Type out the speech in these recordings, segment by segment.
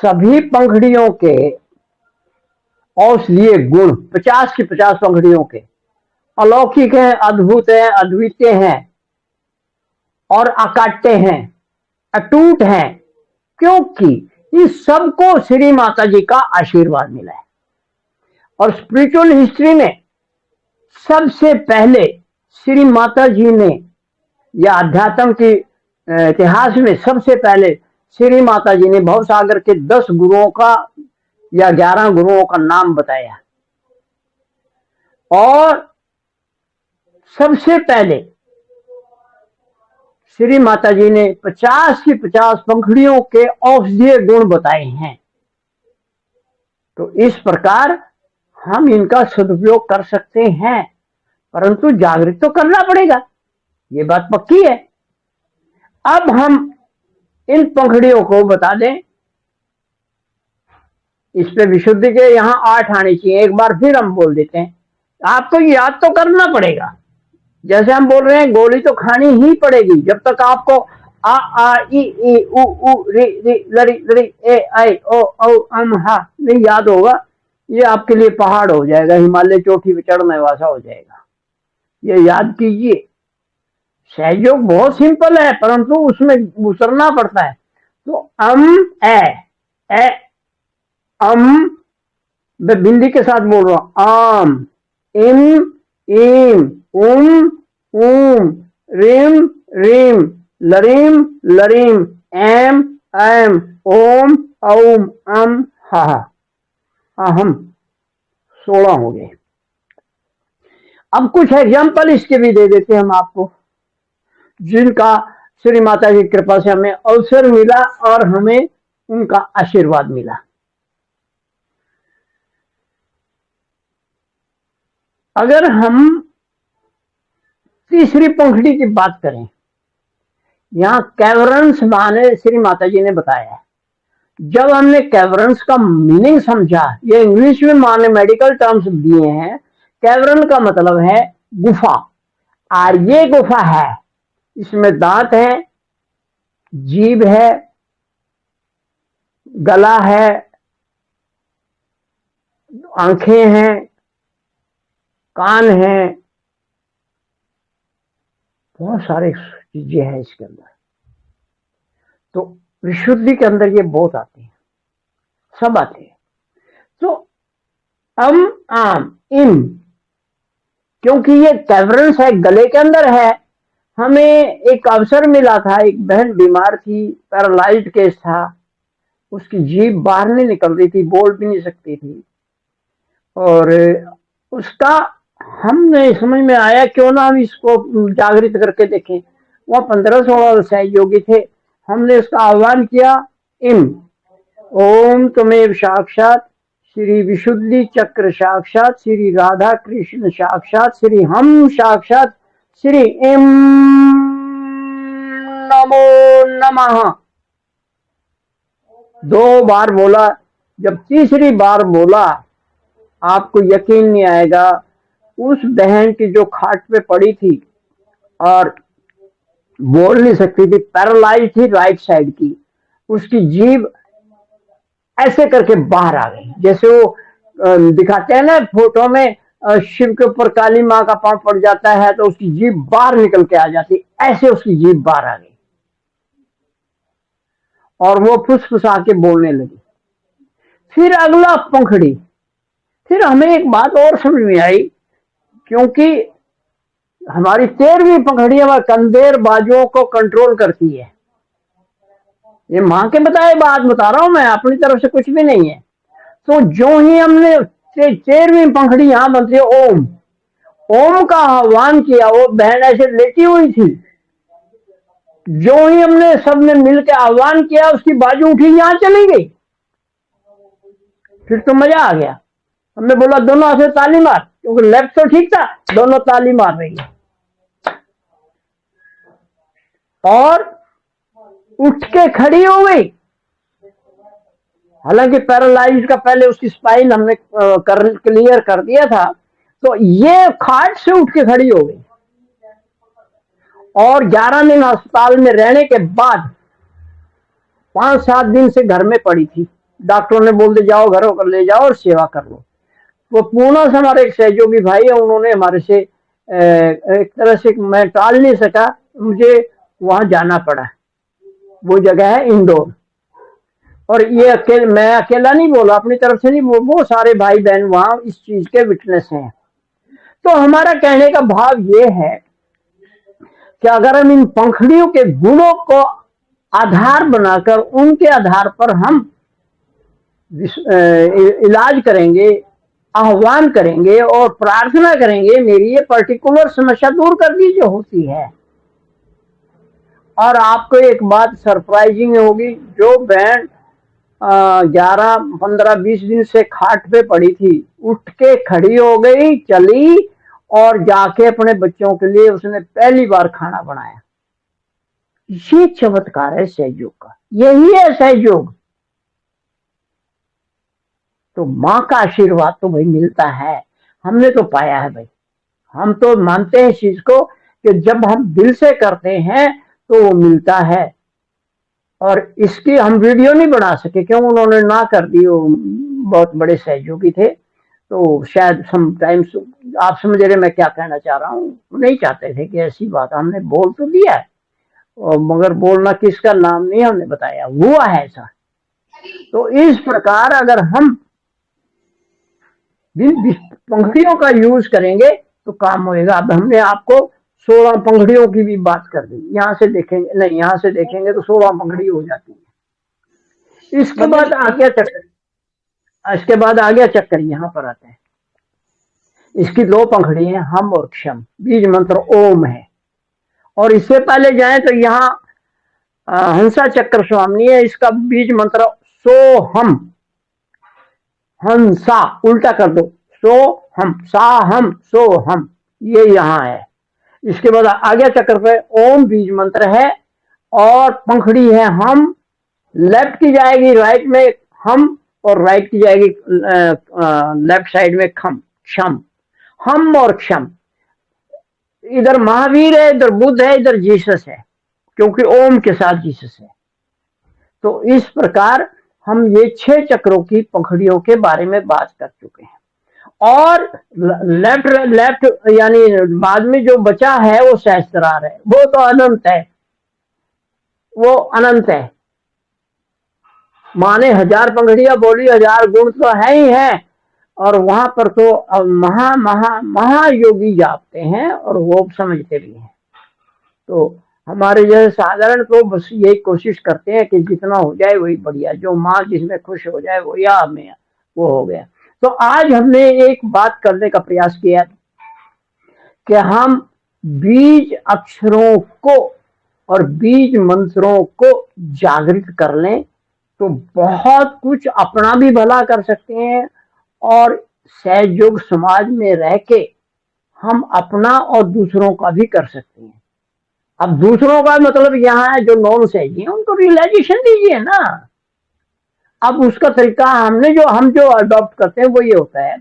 सभी पंखुड़ियों के औषधीय गुण 50 की 50 पंखुड़ियों के अलौकिक हैं, अद्भुत हैं, अद्वितीय हैं और अकाट्य हैं, अटूट हैं, क्योंकि इस सबको श्री माता जी का आशीर्वाद मिला है। और स्पिरिचुअल हिस्ट्री में सबसे पहले श्री माता जी ने, या अध्यात्म के इतिहास में सबसे पहले श्री माता जी ने भवसागर के 10 गुरुओं का या 11 गुरुओं का नाम बताया। और सबसे पहले श्री माता जी ने 50 की 50 पंखुड़ियों के औषधीय गुण बताए हैं। तो इस प्रकार हम इनका सदुपयोग कर सकते हैं, परंतु जागृत तो करना पड़ेगा, ये बात पक्की है। अब हम इन पंखुड़ियों को बता दें। इस पे विशुद्धि के यहाँ 8 आने चाहिए। एक बार फिर हम बोल देते हैं, आपको याद तो करना पड़ेगा। जैसे हम बोल रहे हैं, गोली तो खानी ही पड़ेगी। जब तक आपको आ ई उ रि रि लरी लरी ए आई ओ औ अम हा नहीं याद होगा, ये आपके लिए पहाड़ हो जाएगा, हिमालय चोटी पे चढ़ने वासा हो जाएगा। ये याद कीजिए। सहयोग बहुत सिंपल है, परंतु उसमें उतरना पड़ता है। तो ए मैं बिंदी के साथ बोल रहा हूं, आम, इम, ईम, ऊम, रिम, रीम, लरीम, लरीम, एम, ऐम, ओम, औम, अम, हा। हम 16 हो गए। अब कुछ एग्जाम्पल इसके भी दे देते हैं हम आपको, जिनका श्री माता की कृपा से हमें अवसर मिला और हमें उनका आशीर्वाद मिला। अगर हम तीसरी पंखुड़ी की बात करें, यहाँ कैवरेंस माने श्री माता जी ने बताया है। जब हमने कैवरेंस का मीनिंग समझा, ये इंग्लिश में माने मेडिकल टर्म्स दिए हैं। कैवरन का मतलब है गुफा, और ये गुफा है, इसमें दांत है, जीभ है, गला है, आंखें हैं, कान है, बहुत सारे चीजें हैं इसके अंदर। तो विशुद्धि के अंदर ये बहुत आते हैं, सब आते हैं। तो आम, इम, क्योंकि ये कैवरेंस है, गले के अंदर है। हमें एक अवसर मिला था, एक बहन बीमार थी, पैरालाइज्ड केस था, उसकी जीभ बाहर नहीं निकल रही थी, बोल भी नहीं सकती थी। और उसका हमने समझ में आया, क्यों ना हम इसको जागृत करके देखें। वह 15-16 सहयोगी थे। हमने उसका आह्वान किया, इम, ओम त्वमेव साक्षात श्री विशुद्धि चक्र साक्षात श्री राधा कृष्ण साक्षात श्री हम साक्षात श्री इम नमो नमः। 2 बार बोला। जब तीसरी बार बोला, आपको यकीन नहीं आएगा, उस बहन की जो खाट पे पड़ी थी और बोल नहीं सकती थी, पैरालाइज थी राइट साइड की, उसकी जीभ ऐसे करके बाहर आ गई। जैसे वो दिखाते हैं ना फोटो में, शिव के ऊपर काली माँ का पांव पड़ जाता है तो उसकी जीभ बाहर निकल के आ जाती, ऐसे उसकी जीभ बाहर आ गई और वो फुसफुसा के बोलने लगी। फिर अगला पंखुड़ी, फिर हमें एक बात और समझ में आई, क्योंकि हमारी 13वीं पंखुड़ी हमारे कंधेर बाजुओं को कंट्रोल करती है। ये मां के बताए बात बता रहा हूं मैं, अपनी तरफ से कुछ भी नहीं है। तो जो ही हमने 13वीं पंखुड़ी यहां बनती है, ओम, ओम का आह्वान किया। वो बहन ऐसे लेटी हुई थी, जो ही हमने सबने मिलकर आह्वान किया, उसकी बाजू उठी, यहां चली गई। फिर तो मजा आ गया। हमने बोला दोनों हाथ से ताली मार, क्योंकि लेफ्ट तो ठीक था, दोनों ताली मार रही है। और उठ के खड़ी हो गई। हालांकि पैरालाइज का पहले उसकी स्पाइन हमने क्लियर कर दिया था। तो ये खाट से उठ के खड़ी हो गई और 11 दिन अस्पताल में रहने के बाद 5-7 दिन से घर में पड़ी थी। डॉक्टरों ने बोल दिया जाओ घरों कर ले जाओ और सेवा कर लो। वो पूर्णा से हमारे एक सहयोगी भाई है, उन्होंने हमारे से एक तरह से मैं टाल नहीं सका, मुझे वहां जाना पड़ा। वो जगह है इंदौर। और ये मैं अकेला नहीं बोला, अपनी तरफ से नहीं, वो सारे भाई बहन वहां इस चीज के विटनेस हैं। तो हमारा कहने का भाव ये है कि अगर हम इन पंखुड़ियों के गुणों को आधार बनाकर उनके आधार पर हम इलाज करेंगे, आह्वान करेंगे और प्रार्थना करेंगे, मेरी ये पर्टिकुलर समस्या दूर कर दी जो होती है। और आपको एक बात सरप्राइजिंग होगी, जो बहन 11, 15, 20 दिन से खाट पे पड़ी थी, उठ के खड़ी हो गई, चली और जाके अपने बच्चों के लिए उसने पहली बार खाना बनाया। ये चमत्कार है सहयोग का, यही है सहयोग। तो माँ का आशीर्वाद तो भाई मिलता है, हमने तो पाया है भाई। हम तो मानते हैं इस चीज को कि जब हम दिल से करते हैं तो वो मिलता है। और इसकी हम वीडियो नहीं बना सके, क्यों, उन्होंने ना कर दी, वो बहुत बड़े सहयोगी थे, तो शायद समटाइम्स आप समझ रहे मैं क्या कहना चाह रहा हूँ, नहीं चाहते थे कि ऐसी बात, हमने बोल तो दिया है और मगर बोलना किसका नाम नहीं हमने बताया, हुआ है ऐसा। तो इस प्रकार अगर हम पंखुड़ियों का यूज करेंगे तो काम होएगा। अब हमने आपको 16 पंखुड़ियों की भी बात कर दी, यहाँ से देखेंगे नहीं, यहाँ से देखेंगे तो 16 पंखुड़ी हो जाती है। इसके बाद आ गया चक्कर, इसके बाद आ गया चक्कर, यहाँ पर आते हैं। इसकी 2 पंखुड़ी हैं, हम और क्षम, बीज मंत्र ओम है। और इससे पहले जाए तो यहाँ हंसा चक्र स्वामी है, इसका बीज मंत्र सो हम, हंसा उल्टा कर दो, सो हम, सा हम, सो हम, ये यहाँ है। इसके बाद आगे चक्र पे ओम बीज मंत्र है और पंखुड़ी है हम, लेफ्ट की जाएगी राइट में हम और राइट की जाएगी लेफ्ट साइड में खम, क्षम, हम और क्षम। इधर महावीर है, इधर बुद्ध है, इधर जीसस है, क्योंकि ओम के साथ जीसस है। तो इस प्रकार हम ये 6 चक्रों की पंखुड़ियों के बारे में बात कर चुके हैं। और लेफ्ट यानी बाद में जो बचा है वो सहस्त्रार है, वो तो अनंत है, वो अनंत है। माने 1000 पंखुड़ियां बोली, 1000 गुण तो है ही है। और वहां पर तो महा महा महायोगी जापते हैं और वो समझते भी हैं। तो हमारे जैसे साधारण तो बस यही कोशिश करते हैं कि जितना हो जाए वही बढ़िया, जो माँ जिसमें खुश हो जाए वो या हमें वो हो गया। तो आज हमने एक बात करने का प्रयास किया कि हम बीज अक्षरों को और बीज मंत्रों को जागृत कर लें तो बहुत कुछ अपना भी भला कर सकते हैं और सहयोग समाज में रह के हम अपना और दूसरों का भी कर सकते हैं। अब दूसरों का मतलब यहाँ है जो नॉन सहयोगी उनको रियलाइजेशन दीजिए ना। अब उसका तरीका हम जो अडॉप्ट करते हैं वो ये होता है,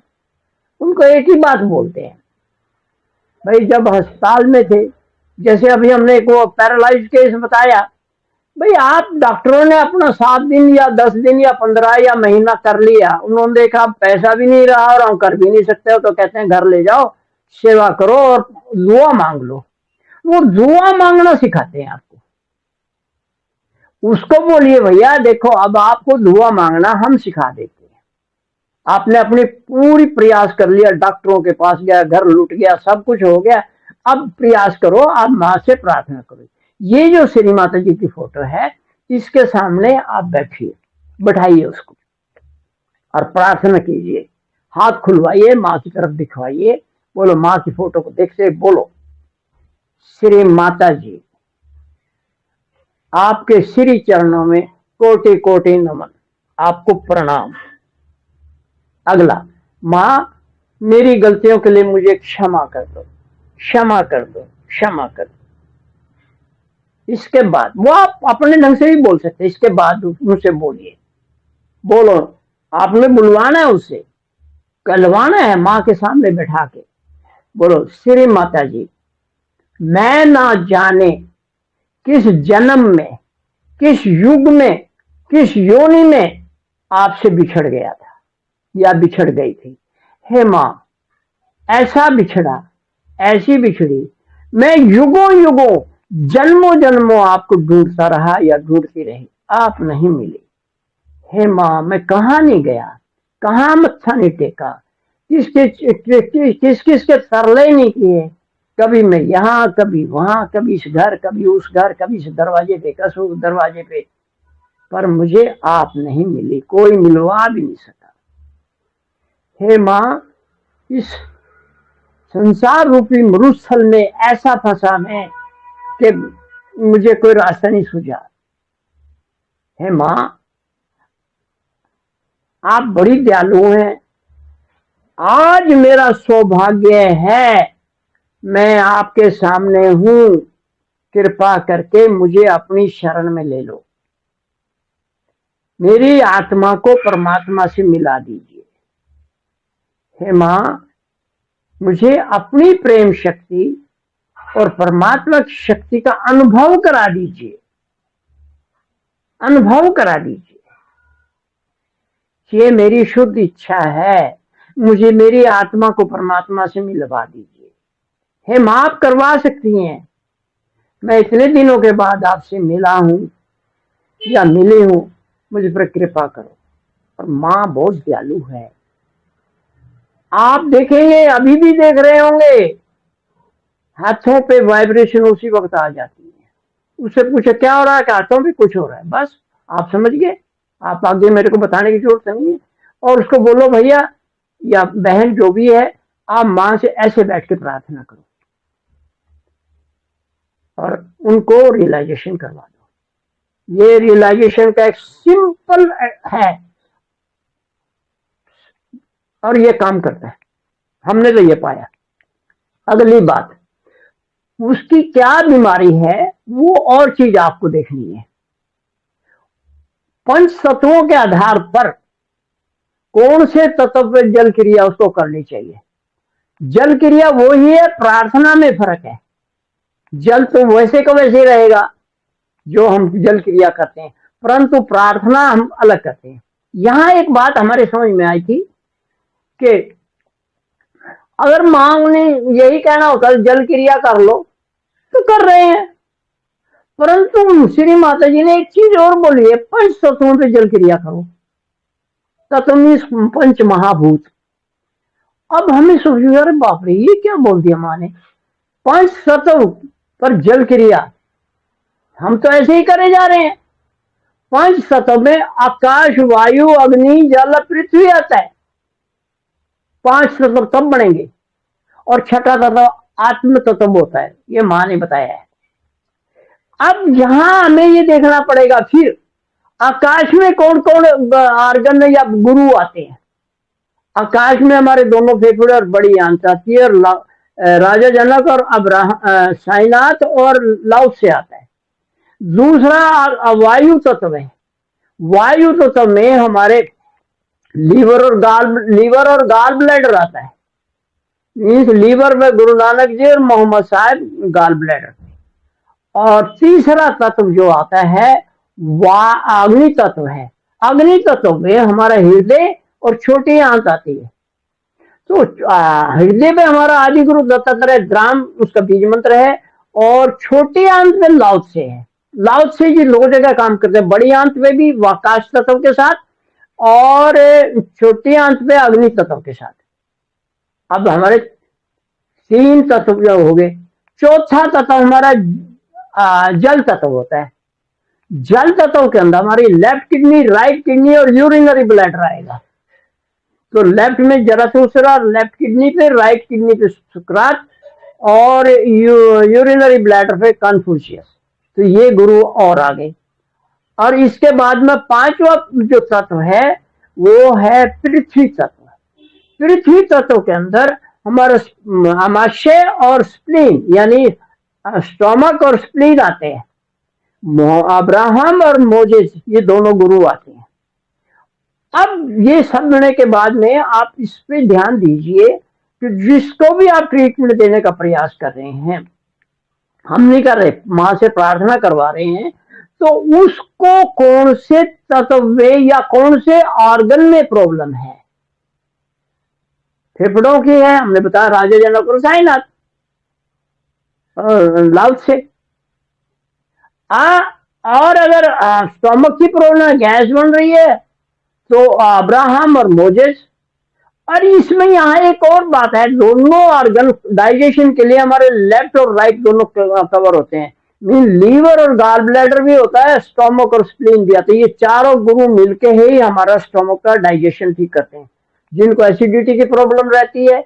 उनको एक ही बात बोलते हैं, भाई जब अस्पताल में थे, जैसे अभी हमने एक वो पैरालाइज केस बताया, भाई आप डॉक्टरों ने अपना 7 दिन या 10 दिन या 15 या महीना कर लिया, उन्होंने देखा पैसा भी नहीं रहा और हम कर भी नहीं सकते हो, तो कहते हैं घर ले जाओ, सेवा करो और दुआ मांग लो। वो दुआ मांगना सिखाते हैं आपको। उसको बोलिए भैया देखो अब आपको दुआ मांगना हम सिखा देते हैं। आपने अपनी पूरी प्रयास कर लिया, डॉक्टरों के पास गया, घर लूट गया, सब कुछ हो गया, अब प्रयास करो, आप माँ से प्रार्थना करो। ये जो श्री माता जी की फोटो है, इसके सामने आप बैठिए, बैठाइए उसको और प्रार्थना कीजिए, हाथ खुलवाइए, माँ की तरफ दिखवाइए, बोलो माँ की फोटो को देखते बोलो, श्री माता जी आपके श्री चरणों में कोटि कोटि नमन, आपको प्रणाम। अगला, माँ मेरी गलतियों के लिए मुझे क्षमा कर दो, क्षमा कर दो, क्षमा कर दो। इसके बाद वो आप अपने ढंग से भी बोल सकते हैं, इसके बाद मुझसे बोलिए, बोलो, आपने बुलवाना है, उससे कहलवाना है, माँ के सामने बैठा के बोलो, श्री माता जी मैं ना जाने किस जन्म में, किस युग में, किस योनि में आपसे बिछड़ गया था या बिछड़ गई थी। हे माँ, ऐसा बिछड़ा, ऐसी बिछड़ी, मैं युगों युगों, जन्मों जन्मों आपको ढूंढता रहा या ढूंढती रही, आप नहीं मिली। हे माँ, मैं कहाँ नहीं गया, कहाँ मत्था नहीं टेका, किस किस के तरले नहीं किए, कभी मैं यहाँ, कभी वहां, कभी इस घर, कभी उस घर, कभी इस दरवाजे पे, कभी उस दरवाजे पे, पर मुझे आप नहीं मिली, कोई मिलवा भी नहीं सका। हे माँ, इस संसार रूपी मरुस्थल में ऐसा फंसा मैं कि मुझे कोई रास्ता नहीं सूझा। हे माँ, आप बड़ी दयालु हैं, आज मेरा सौभाग्य है, मैं आपके सामने हूं, कृपा करके मुझे अपनी शरण में ले लो, मेरी आत्मा को परमात्मा से मिला दीजिए। हे माँ, मुझे अपनी प्रेम शक्ति और परमात्मा की शक्ति का अनुभव करा दीजिए, अनुभव करा दीजिए। ये मेरी शुद्ध इच्छा है, मुझे मेरी आत्मा को परमात्मा से मिलवा दीजिए। हे माँ, आप करवा सकती हैं, मैं इतने दिनों के बाद आपसे मिला हूं या मिली हूं, मुझे पर कृपा करो। और माँ बहुत दयालु है, आप देखेंगे, अभी भी देख रहे होंगे, हाथों पे वाइब्रेशन उसी वक्त आ जाती है। उससे पूछे क्या हो रहा है, हाथों पे कुछ हो रहा है, बस आप समझ गए, आप आगे मेरे को बताने की जरूरत नहीं है। और उसको बोलो भैया या बहन जो भी है, आप माँ से ऐसे बैठ के प्रार्थना करो और उनको रियलाइजेशन करवा दो। ये रियलाइजेशन का एक सिंपल है और ये काम करता है, हमने तो ये पाया। अगली बात, उसकी क्या बीमारी है वो और चीज आपको देखनी है। पंच तत्वों के आधार पर कौन से तत्व पर जल क्रिया उसको करनी चाहिए। जल क्रिया वो ही है, प्रार्थना में फर्क है। जल तो वैसे का वैसे रहेगा जो हम जल क्रिया करते हैं, परंतु प्रार्थना हम अलग करते हैं। यहां एक बात हमारे समझ में आई थी कि अगर मां ने यही कहना होता जल क्रिया कर लो तो कर रहे हैं, परंतु श्री माता जी ने एक चीज और बोली है, पंच तत्वों पे जल क्रिया करो। तत्व पंच महाभूत। अब हमें सोचिए, अरे बाप रे, ये क्या बोल दिया माँ ने, पंच तत्व पर जल क्रिया, हम तो ऐसे ही करे जा रहे हैं। पंच तत्व में आकाश, वायु, अग्नि, जल, पृथ्वी आता है। पांच तत्व तब बनेंगे और छठा तत्व आत्म तत्व होता है, ये माँ ने बताया है। अब यहां हमें ये देखना पड़ेगा फिर आकाश में कौन कौन आर्गन या गुरु आते हैं। आकाश में हमारे दोनों फेफड़े और बड़ी आंत आती है, और राजा जनक और साईनाथ और लाउस से आता है। दूसरा वायु तत्व है, वायु तत्व में हमारे लीवर और गाल ब्लैडर आता है। मीन्स लीवर में गुरु नानक जी और मोहम्मद साहब गाल ब्लैडर। और तीसरा तत्व जो आता है वह अग्नि तत्व है। अग्नि तत्व में हमारा हृदय और छोटी आंत आती है। तो हृदय में हमारा आदि गुरु दत्तात्रेय ग्राम उसका बीज मंत्र है, और छोटी आंत में लाउत से है। लाउत से जी दो जगह काम करते हैं, बड़ी आंत में भी आकाश तत्व के साथ और छोटी आंत में अग्नि तत्व के साथ। अब हमारे तीन तत्व जो हो गए। चौथा तत्व हमारा जल तत्व होता है। जल तत्व के अंदर हमारी लेफ्ट किडनी, राइट किडनी और यूरिनरी ब्लैडर आएगा। तो लेफ्ट में जराथूसरा, लेफ्ट किडनी पे, राइट किडनी पे सुकरात और यूरिनरी ब्लैडर पे कन्फ्यूशियस। तो ये गुरु और आ गए। और इसके बाद में पांचवा जो तत्व है वो है पृथ्वी तत्व। पृथ्वी तत्व के अंदर हमारा आमाशय और स्प्लीन यानी स्टोमक और स्प्लीन आते हैं। अब्राहम और मोजेस ये दोनों गुरु आते हैं। अब ये समझने के बाद में आप इस पे ध्यान दीजिए कि जिसको भी आप ट्रीटमेंट देने का प्रयास कर रहे हैं, हम नहीं कर रहे, माँ से प्रार्थना करवा रहे हैं, तो उसको कौन से तत्व में या कौन से ऑर्गन में प्रॉब्लम है। फेफड़ों की है, हमने बताया राजा जनक और साईनाथ लाउड से। और अगर स्टोमक की प्रॉब्लम, गैस बन रही है, तो अब्राहम और मोजेस। और इसमें यहाँ एक और बात है, दोनों ऑर्गन डाइजेशन के लिए हमारे लेफ्ट और राइट दोनों कवर होते हैं। मीन लीवर और गाल ब्लैडर भी होता है, स्टोमक और स्प्लीन भी आता है। ये चारों गुरु मिलके ही हमारा स्टोमक का डाइजेशन ठीक करते हैं। जिनको एसिडिटी की प्रॉब्लम रहती है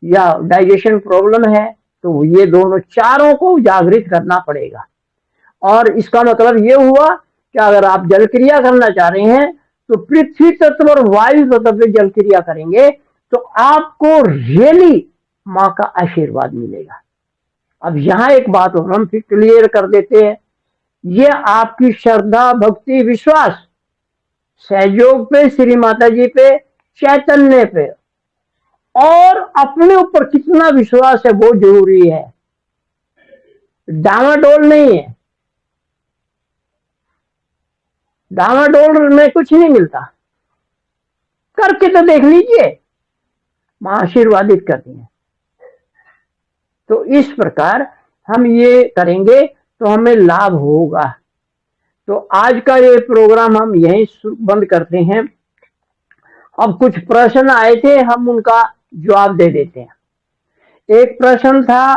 या डाइजेशन प्रॉब्लम है, तो ये दोनों चारों को जागृत करना पड़ेगा। और इसका मतलब ये हुआ कि अगर आप जल क्रिया करना चाह रहे हैं तो पृथ्वी तत्व और वायु तत्व पे जल क्रिया करेंगे तो आपको रियली मां का आशीर्वाद मिलेगा। अब यहां एक बात और हम फिर क्लियर कर देते हैं, ये आपकी श्रद्धा, भक्ति, विश्वास सहयोग पे, श्री माता जी पे, चैतन्य पे और अपने ऊपर कितना विश्वास है वो जरूरी है। डामाडोल नहीं है, डामाडोल में कुछ नहीं मिलता। करके तो देख लीजिए, मां आशीर्वादित करती है। तो इस प्रकार हम ये करेंगे तो हमें लाभ होगा। तो आज का ये प्रोग्राम हम यहीं बंद करते हैं। अब कुछ प्रश्न आए थे, हम उनका जवाब दे देते हैं। एक प्रश्न था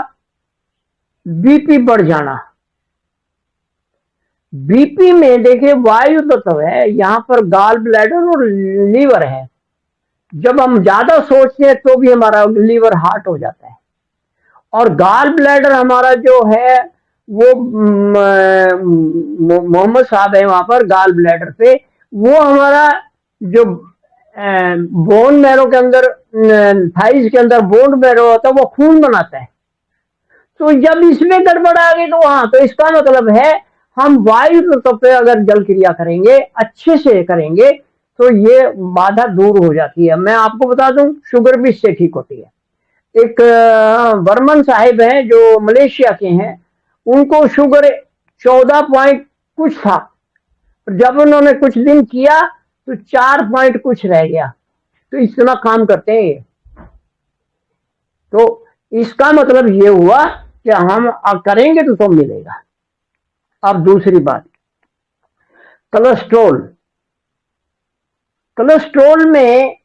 बीपी बढ़ जाना। बीपी में देखिए वायु तत्व है, यहाँ पर गाल ब्लैडर और लीवर है। जब हम ज्यादा सोचते हैं तो भी हमारा लीवर हार्ट हो जाता है। और गाल ब्लैडर हमारा जो है वो मोहम्मद साहब है वहां पर गाल ब्लैडर पे, वो हमारा जो बोन मैरो के अंदर, थाइस के अंदर बोन मैरो होता है, वो खून बनाता है। तो जब इसमें गड़बड़ आ गई तो हाँ, तो इसका मतलब है हम वायु तत्व पे अगर जल क्रिया करेंगे, अच्छे से करेंगे, तो ये बाधा दूर हो जाती है। मैं आपको बता दूं, शुगर भी इससे ठीक होती है। एक बर्मन साहिब हैं जो मलेशिया के हैं, उनको शुगर 14 पॉइंट कुछ था। जब उन्होंने कुछ दिन किया तो 4 पॉइंट कुछ रह गया। तो इतना काम करते हैं ये। तो इसका मतलब ये हुआ कि हम करेंगे तो मिलेगा। अब दूसरी बात, कोलेस्ट्रोल। कोलेस्ट्रोल में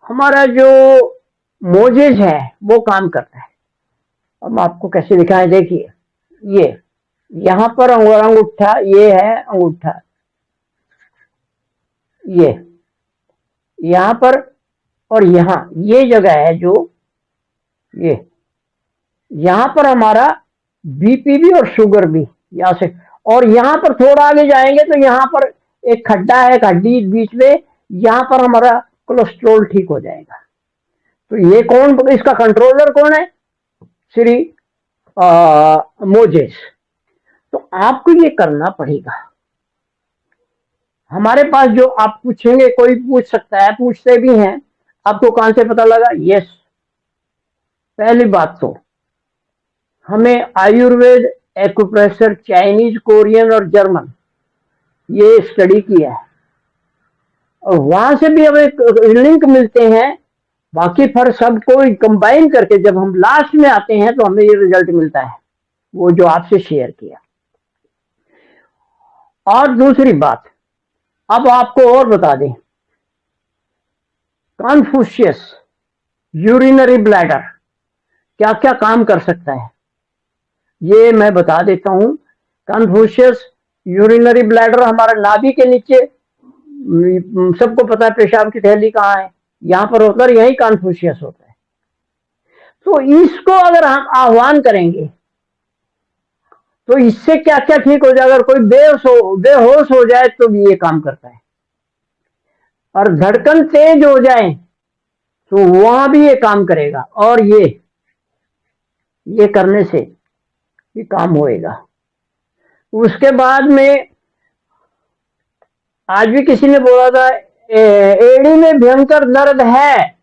हमारा जो मोजेज है वो काम करता है। अब आपको कैसे दिखाएं, देखिए ये यहां पर अंगूठा, ये है अंगूठा, ये यहां पर, और यहां ये जगह है जो ये यहां पर हमारा बीपी भी और शुगर भी यहां से। और यहां पर थोड़ा आगे जाएंगे तो यहां पर एक खड्डा है, हड्डी बीच में, यहां पर हमारा कोलेस्ट्रोल ठीक हो जाएगा। तो ये कौन, इसका कंट्रोलर कौन है? श्री मोजेस। तो आपको ये करना पड़ेगा। हमारे पास जो आप पूछेंगे, कोई पूछ सकता है, पूछते भी हैं, आपको कहां से पता लगा? यस, पहली बात तो हमें आयुर्वेद, एक्यूप्रेशर, चाइनीज, कोरियन और जर्मन ये स्टडी किया है, और वहां से भी हमें लिंक मिलते हैं। बाकी फिर सबको कंबाइन करके जब हम लास्ट में आते हैं तो हमें ये रिजल्ट मिलता है, वो जो आपसे शेयर किया। और दूसरी बात, अब आपको और बता दें, कॉन्फ्यूशियस यूरिनरी ब्लैडर क्या क्या काम कर सकता है, ये मैं बता देता हूं। कॉन्फ्यूशियस यूरिनरी ब्लैडर हमारा नाभि के नीचे, सबको पता है पेशाब की थैली कहाँ है, यहां पर होकर यही कॉन्फ्यूशियस होता है। तो इसको अगर हम आह्वान करेंगे तो इससे क्या क्या ठीक हो जाएगा। अगर कोई बेहोश हो जाए तो भी ये काम करता है, और धड़कन तेज हो जाए तो वहां भी ये काम करेगा। और ये करने से ये काम होएगा। उसके बाद में आज भी किसी ने बोला था एड़ी में भयंकर दर्द है,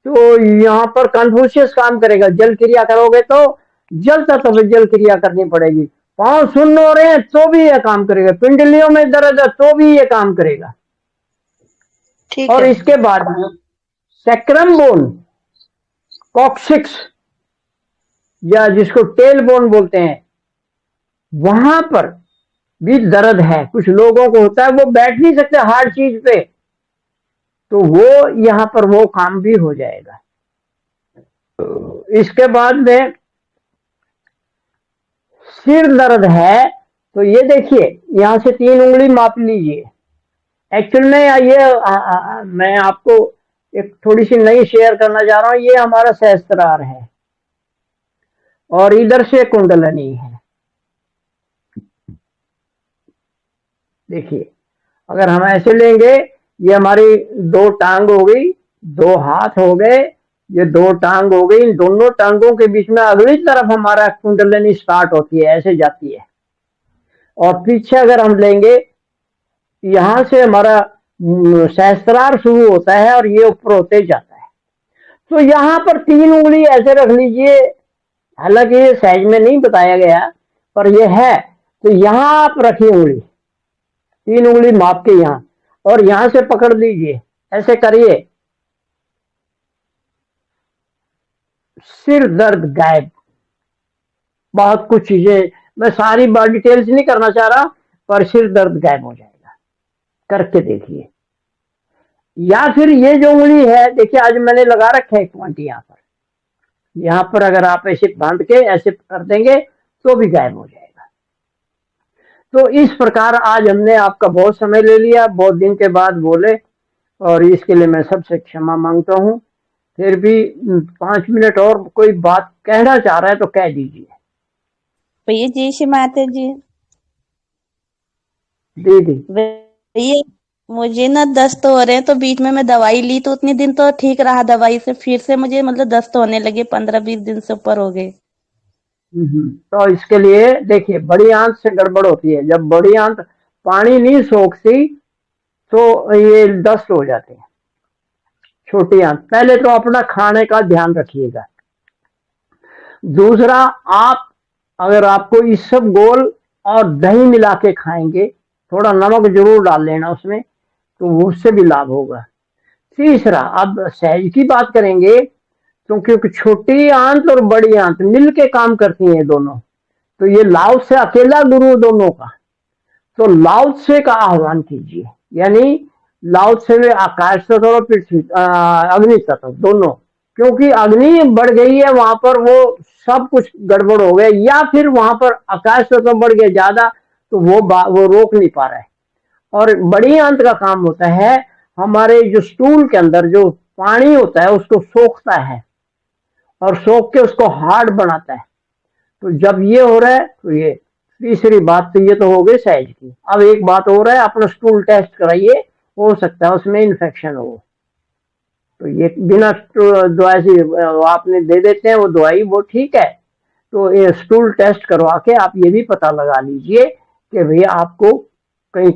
तो यहां पर कॉन्फ्यूशियस काम करेगा। जल क्रिया करोगे तो जल तत्व जल क्रिया करनी पड़ेगी। पांव सुन्न हो रहे हैं तो भी ये काम करेगा, पिंडलियों में दर्द है तो भी ये काम करेगा। ठीक और है। इसके बाद में सैक्रम बोन, कॉक्सिक्स या जिसको टेल बोन बोलते हैं, वहां पर भी दर्द है। कुछ लोगों को होता है वो बैठ नहीं सकते हार्ड चीज पे, तो वो यहां पर वो काम भी हो जाएगा। इसके बाद में सिर दर्द है तो ये देखिए, यहां से 3 उंगली माप लीजिए। एक्चुअल में मैं आपको एक थोड़ी सी नई शेयर करना चाह रहा हूं। ये हमारा सहस्त्रार है और इधर से कुंडलनी है। देखिए, अगर हम ऐसे लेंगे, ये हमारी 2 टांग हो गई, 2 हाथ हो गए, ये 2 टांग हो गई। इन दोनों टांगों के बीच में अगली तरफ हमारा कुंडलिनी स्टार्ट होती है, ऐसे जाती है। और पीछे अगर हम लेंगे, यहां से हमारा सहस्त्रार शुरू होता है और ये ऊपर होते जाता है। तो यहाँ पर 3 उंगली ऐसे रख लीजिए। हालांकि ये साइज में नहीं बताया गया, पर ये है। तो यहाँ आप रखिए उंगली, 3 उंगली माप के यहाँ, और यहां से पकड़ लीजिए, ऐसे करिए, सिर दर्द गायब। बहुत कुछ चीजें, मैं सारी बात डिटेल्स नहीं करना चाह रहा, पर सिर दर्द गायब हो जाएगा। करके देखिए। या फिर ये जो उंगली है, देखिए आज मैंने लगा रखा है एक पॉइंट यहाँ पर अगर आप ऐसे बांध के ऐसे कर देंगे तो भी गायब हो जाएगा। तो इस प्रकार आज हमने आपका बहुत समय ले लिया, बहुत दिन के बाद बोले, और इसके लिए मैं सबसे क्षमा मांगता हूँ। फिर भी 5 मिनट और कोई बात कहना चाह रहा है तो कह दीजिए। भैया जय श्री माता जी। दीदी, भैया मुझे ना दस्त हो रहे हैं, तो बीच में मैं दवाई ली तो उतने दिन तो ठीक रहा, दवाई से फिर से मुझे मतलब दस्त होने लगे, 15-20 दिन से ऊपर हो गए। तो इसके लिए देखिए, बड़ी आंत से गड़बड़ होती है। जब बड़ी आंत पानी नहीं सोखती तो ये दस्त हो जाते हैं। छोटी आंत, पहले तो अपना खाने का ध्यान रखिएगा। दूसरा, आप अगर आपको इस सब गोल और दही मिला के खाएंगे, थोड़ा नमक जरूर डाल लेना उसमें, तो उससे भी लाभ होगा। तीसरा, अब सहज की बात करेंगे, तो क्योंकि छोटी आंत और बड़ी आंत मिल के काम करती हैं दोनों, तो ये लाव से अकेला गुरु दोनों का। तो लाव से का आह्वान कीजिए, यानी लाव से में आकाश तत्व और पृथ्वी अग्नि तत्व दोनों, क्योंकि अग्नि बढ़ गई है वहां पर, वो सब कुछ गड़बड़ हो गया। या फिर वहां पर आकाश तत्व बढ़ गया ज्यादा, तो वो रोक नहीं पा रहा है। और बड़ी आंत का काम होता है, हमारे जो स्टूल के अंदर जो पानी होता है उसको सोखता है, और सोख के उसको हार्ड बनाता है। तो जब ये हो रहा है तो ये तीसरी बात, तो ये तो हो गई साइज की। अब एक बात हो रहा है, अपना स्टूल टेस्ट कराइए, हो सकता है उसमें इन्फेक्शन हो। तो ये बिना दवाई से आपने दे देते हैं वो दवाई, वो ठीक है। तो ये स्टूल टेस्ट करवा के आप ये भी पता लगा लीजिए कि भैया आपको कहीं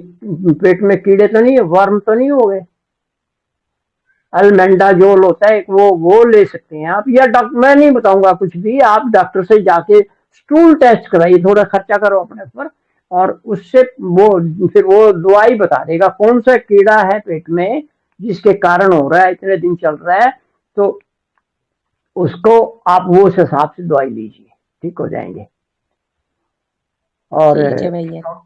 पेट में कीड़े तो नहीं, वर्म तो नहीं हो गए। अल्मेंडाजोल होता है एक, वो ले सकते हैं आप, या डॉक्टर, मैं नहीं बताऊंगा कुछ भी, आप डॉक्टर से जाके स्टूल टेस्ट कराइए, थोड़ा खर्चा करो अपने ऊपर, और उससे वो फिर वो दवाई बता देगा कौन सा कीड़ा है पेट में जिसके कारण हो रहा है, इतने दिन चल रहा है। तो उसको आप वो उस हिसाब से दवाई लीजिए, ठीक हो जाएंगे। और ठीक है भैया।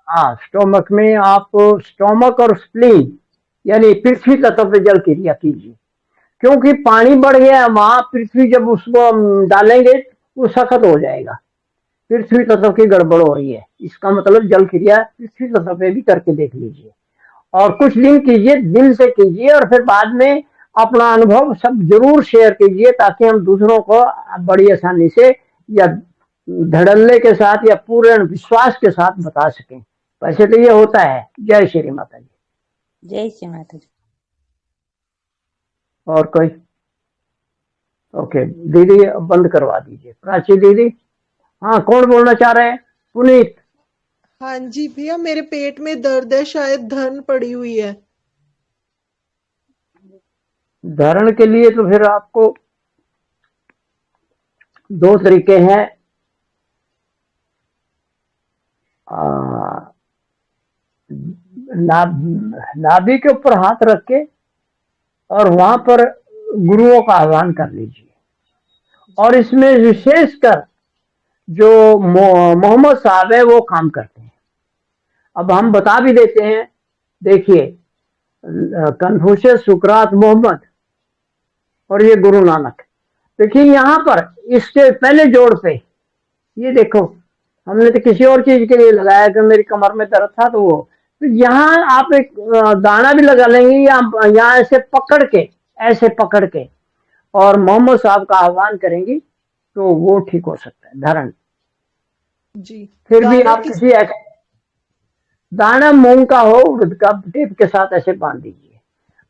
हाँ, स्टोमक में आप स्टोमक और स्प्लीन यानी पृथ्वी तत्व पे जल क्रिया कीजिए, क्योंकि पानी बढ़ गया है वहां, पृथ्वी जब उसको हम डालेंगे वो सख्त हो जाएगा। पृथ्वी तत्व की गड़बड़ हो रही है, इसका मतलब जल क्रिया पृथ्वी तत्व पे भी करके देख लीजिए। और कुछ दिन कीजिए, दिल से कीजिए, और फिर बाद में अपना अनुभव सब जरूर शेयर कीजिए, ताकि हम दूसरों को बड़ी आसानी से या धड़ल्ले के साथ या पूर्ण विश्वास के साथ बता सकें। वैसे तो ये होता है। जय श्री माता जी। जय श्री माता जी। और कोई? ओके दीदी, बंद करवा दीजिए। प्राची दीदी, हाँ, कौन बोलना चाह रहे हैं? पुनीत? हाँ जी भैया, मेरे पेट में दर्द है, शायद धन पड़ी हुई है। धारण के लिए तो फिर आपको 2 तरीके हैं। आ, नाभि के ऊपर हाथ रख के और वहां पर गुरुओं का आह्वान कर लीजिए। और इसमें विशेषकर जो मोहम्मद साहब है वो काम करते हैं। अब हम बता भी देते हैं, देखिए, कन्फ्यूशियस, सुकरात, मोहम्मद और ये गुरु नानक। देखिए यहाँ पर इसके पहले जोड़ पे ये देखो, हमने तो किसी और चीज के लिए लगाया कि मेरी कमर में दर्द था तो वो, तो यहाँ आप एक दाना भी लगा लेंगे या यहाँ ऐसे पकड़ के और मोहम्मद साहब का आह्वान करेंगी तो वो ठीक हो सकता है धरण। जी। फिर भी दाना आप किस किसी दाना मूंग का हो, उड़द का टेप के साथ ऐसे बांध दीजिए।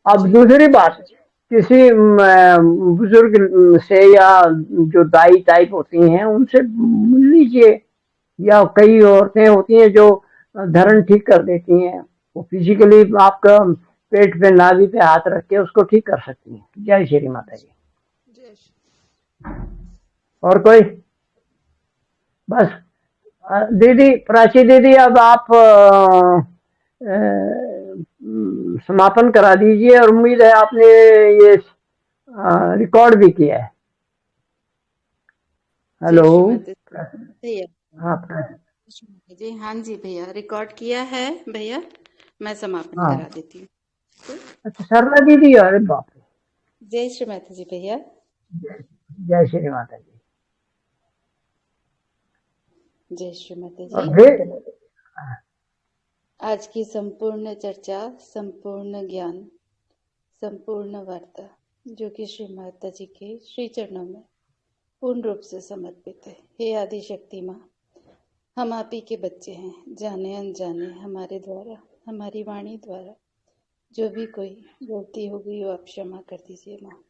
अब जी। दूसरी बात, किसी बुजुर्ग से या जो दाई टाइप होती हैं उनसे मिल लीजिए, या कई औरतें होती हैं जो धरण ठीक कर देती हैं, वो फिजिकली आपका पेट पे, नाभि पे हाथ रख के उसको ठीक कर सकती हैं। जय श्री माता जी। जय श्री। और कोई? बस दीदी, प्राची दीदी, अब आप समापन करा दीजिए, और उम्मीद है आपने ये रिकॉर्ड भी किया है। जय हेलो। श्रीमती भैया। हाँ श्रीमती जी, हाँ जी भैया, रिकॉर्ड किया है भैया, मैं समापन हाँ। करा देती हूँ। अच्छा, शर्मा दीदी, अरे बाप रे। जय श्रीमती जी भैया। जय श्री माता जी। जय श्रीमती और जी। फिर आज की संपूर्ण चर्चा, संपूर्ण ज्ञान, संपूर्ण वार्ता जो कि श्री माता जी के श्री चरणों में पूर्ण रूप से समर्पित है। हे आदि शक्ति माँ, हम आप ही के बच्चे हैं, जाने अनजाने हमारे द्वारा, हमारी वाणी द्वारा जो भी कोई गलती हो गई हो आप क्षमा कर दीजिए माँ।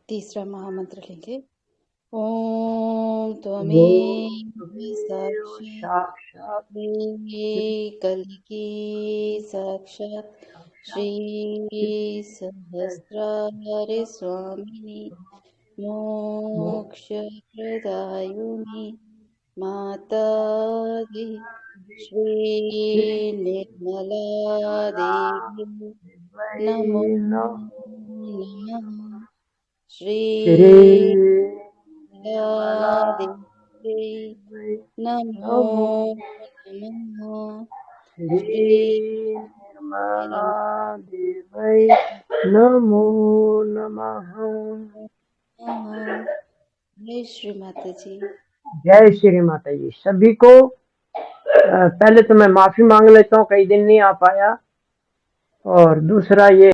तीसरा महामंत्र लेंगे। ओम त्वमेव साक्षात कल की साक्षात श्री सहस्रार स्वामिनी मोक्ष प्रदायुनी माता दी श्री निर्मला देवी नमो नमः। श्री देवी नमो नमः। श्री निर्मला देवी नमो नमः। जय श्री माता जी। जय श्री माता जी। सभी को पहले तो मैं माफी मांग लेता हूँ, कई दिन नहीं आ पाया, और दूसरा ये